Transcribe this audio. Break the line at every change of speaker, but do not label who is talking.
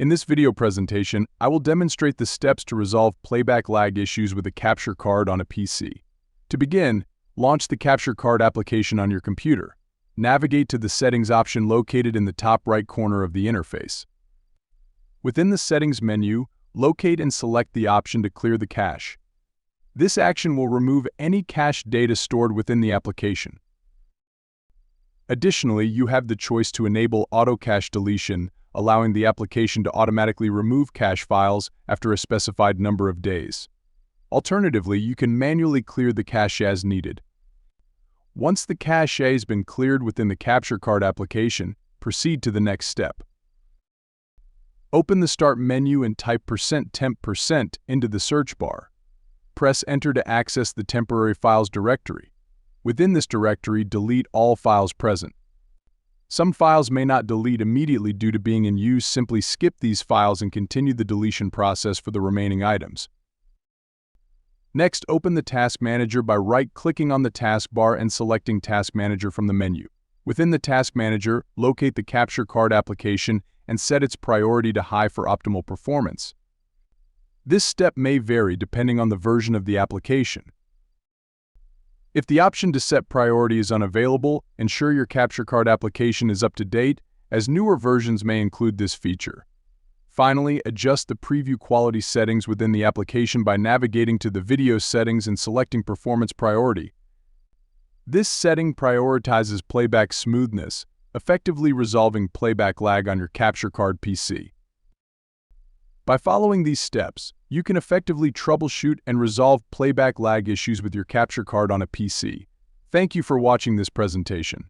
In this video presentation, I will demonstrate the steps to resolve playback lag issues with a capture card on a PC. To begin, launch the capture card application on your computer. Navigate to the settings option located in the top right corner of the interface. Within the settings menu, locate and select the option to clear the cache. This action will remove any cache data stored within the application. Additionally, you have the choice to enable auto cache deletion, allowing the application to automatically remove cache files after a specified number of days. Alternatively, you can manually clear the cache as needed. Once the cache has been cleared within the capture card application, proceed to the next step. Open the Start menu and type %temp% into the search bar. Press Enter to access the temporary files directory. Within this directory, delete all files present. Some files may not delete immediately due to being in use. Simply skip these files and continue the deletion process for the remaining items. Next, open the Task Manager by right-clicking on the taskbar and selecting Task Manager from the menu. Within the Task Manager, locate the capture card application and set its priority to high for optimal performance. This step may vary depending on the version of the application. If the option to set priority is unavailable, ensure your capture card application is up to date, as newer versions may include this feature. Finally, adjust the preview quality settings within the application by navigating to the video settings and selecting performance priority. This setting prioritizes playback smoothness, effectively resolving playback lag on your capture card PC. By following these steps, you can effectively troubleshoot and resolve playback lag issues with your capture card on a PC. Thank you for watching this presentation.